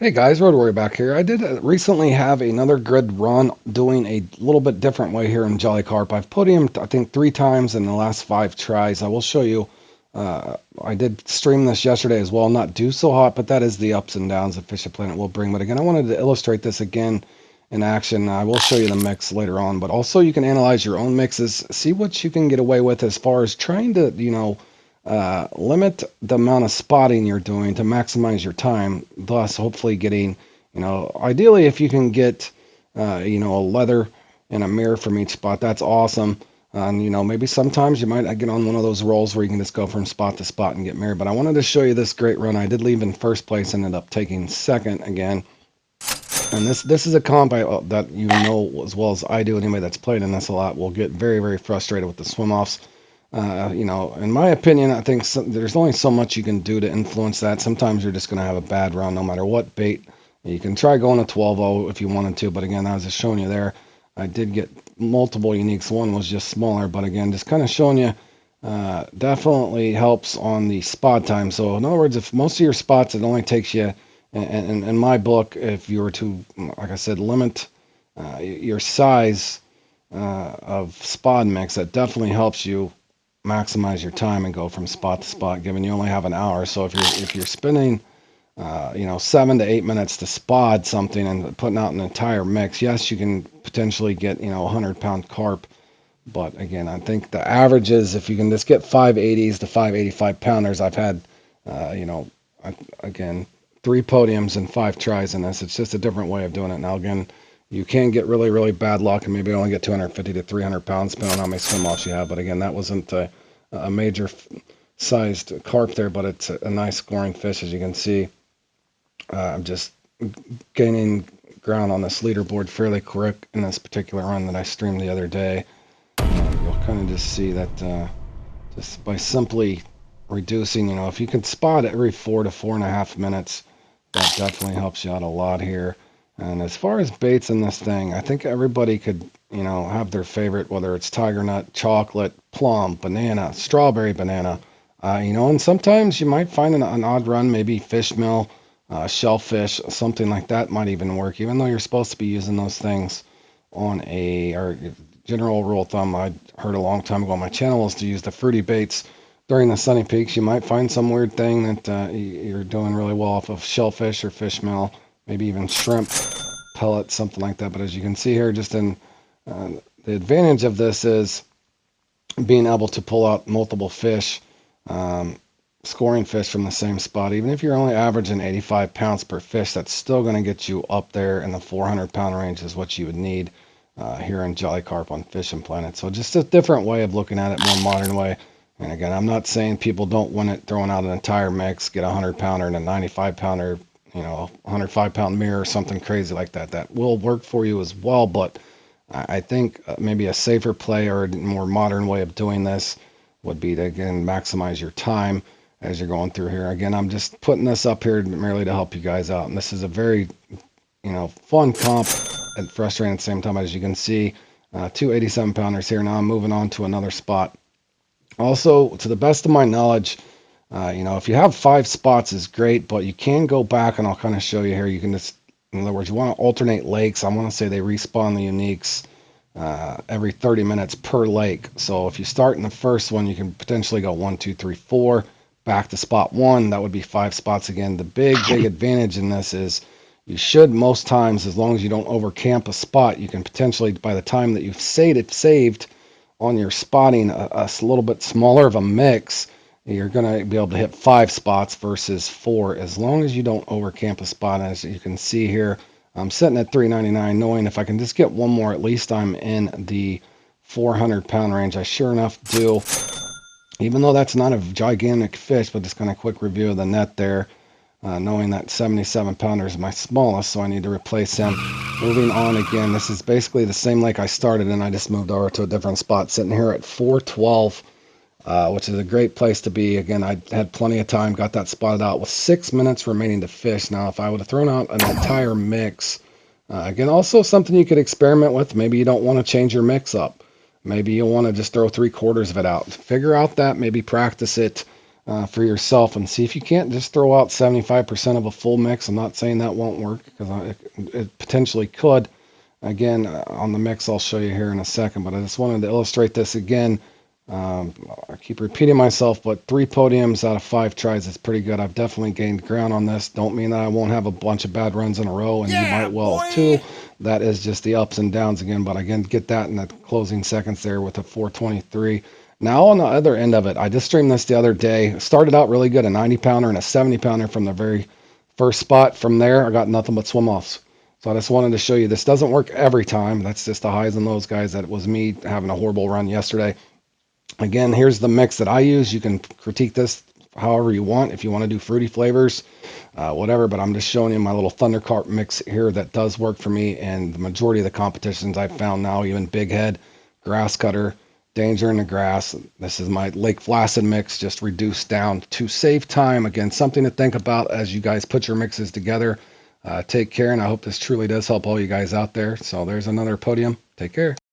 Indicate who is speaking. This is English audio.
Speaker 1: Hey guys, Road Warrior back here. I did recently have another good run doing a little bit different way here in Jolly Carp. I've put him, I think, 3 times in the last 5 tries. I will show you. I did stream this yesterday as well. Not do so hot, but that is the ups and downs that Fisher Planet will bring. But again, I wanted to illustrate this again in action. I will show you the mix later on, but also you can analyze your own mixes, see what you can get away with as far as trying to, limit the amount of spotting you're doing to maximize your time, thus hopefully getting, ideally if you can get, a leather and a mirror from each spot, that's awesome. And, maybe sometimes you might get on one of those rolls where you can just go from spot to spot and get mirror. But I wanted to show you this great run. I did leave in first place, ended up taking second again. And this is a comp that you know as well as I do. Anybody that's played in this a lot will get very, very frustrated with the swim offs. In my opinion, I think there's only so much you can do to influence that. Sometimes you're just going to have a bad round no matter what bait. You can try going to 12-0 if you wanted to, but again, I was just showing you there. I did get multiple uniques. One was just smaller, but again, just kind of showing you definitely helps on the spot time. So in other words, if most of your spots, it only takes you, in my book, if you were to, like I said, limit your size of spot mix, that definitely helps you maximize your time and go from spot to spot, given you only have an hour. So if you're spending 7 to 8 minutes to spot something and putting out an entire mix, yes, you can potentially get 100-pound carp. But again, I think the average is if you can just get 580s to 585 pounders. I've had again 3 podiums and 5 tries in this. It's just a different way of doing it. Now again, you can get really, really bad luck and maybe only get 250 to 300 pounds, depending on how many swim offs you have. But again, that wasn't a major sized carp there, but it's a nice scoring fish, as you can see. I'm just gaining ground on this leaderboard fairly quick in this particular run that I streamed the other day. You'll kind of just see that just by simply reducing, if you can spot every 4 to 4.5 minutes, that definitely helps you out a lot here. And as far as baits in this thing, I think everybody could, have their favorite, whether it's tiger nut, chocolate, plum, banana, strawberry banana, and sometimes you might find an odd run, maybe fish meal, shellfish, something like that might even work, even though you're supposed to be using those things on or general rule of thumb I heard a long time ago on my channel is to use the fruity baits during the sunny peaks. You might find some weird thing that you're doing really well off of shellfish or fish meal, maybe even shrimp pellets, something like that. But as you can see here, just in the advantage of this is being able to pull out multiple fish, scoring fish from the same spot. Even if you're only averaging 85 pounds per fish, that's still going to get you up there in the 400-pound range is what you would need here in Jolly Carp on Fishing Planet. So just a different way of looking at it, more modern way. And again, I'm not saying people don't win it throwing out an entire mix, get a 100-pounder and a 95-pounder, 105-pound mirror, something crazy like that. That will work for you as well, but I think maybe a safer play or a more modern way of doing this would be to, again, maximize your time as you're going through here. Again, I'm just putting this up here merely to help you guys out. And this is a very, fun comp and frustrating at the same time. As you can see, 287-pounders here. Now I'm moving on to another spot. Also, to the best of my knowledge, if you have 5 spots is great, but you can go back and I'll kind of show you here. You can just, in other words, you want to alternate lakes. I want to say they respawn the uniques every 30 minutes per lake. So if you start in the first one, you can potentially go 1, 2, 3, 4 back to spot 1. That would be 5 spots again. The big advantage in this is you should most times, as long as you don't overcamp a spot, you can potentially, by the time that you've saved on your spotting a little bit smaller of a mix, you're going to be able to hit 5 spots versus 4, as long as you don't overcamp a spot. As you can see here, I'm sitting at 399, knowing if I can just get one more, at least I'm in the 400-pound range. I sure enough do. Even though that's not a gigantic fish, but just kind of quick review of the net there, knowing that 77-pounder is my smallest, so I need to replace him. Moving on again, this is basically the same lake I started in. I just moved over to a different spot, sitting here at 412, which is a great place to be. Again, I had plenty of time, got that spotted out with 6 minutes remaining to fish. Now, if I would have thrown out an entire mix, again, also something you could experiment with. Maybe you don't want to change your mix up. Maybe you want to just throw 3/4 of it out. Figure out that, maybe practice it. for yourself and see if you can't just throw out 75% of a full mix. I'm not saying that won't work because it potentially could. Again, on the mix, I'll show you here in a second, but I just wanted to illustrate this again. I keep repeating myself, but 3 podiums out of 5 tries is pretty good. I've definitely gained ground on this. Don't mean that I won't have a bunch of bad runs in a row, and you might well too. That is just the ups and downs again, but again, get that in the closing seconds there with a 423. Now on the other end of it, I just streamed this the other day. Started out really good, a 90-pounder and a 70-pounder from the very first spot. From there, I got nothing but swim-offs. So I just wanted to show you this doesn't work every time. That's just the highs and lows, guys. That was me having a horrible run yesterday. Again, here's the mix that I use. You can critique this however you want. If you want to do fruity flavors, whatever. But I'm just showing you my little Thunder Carp mix here that does work for me. And the majority of the competitions I've found now, even Big Head, Grass Cutter, Danger in the Grass. This is my Lake Flaccid mix, just reduced down to save time. Again, something to think about as you guys put your mixes together. Take care, and I hope this truly does help all you guys out there. So there's another podium. Take care.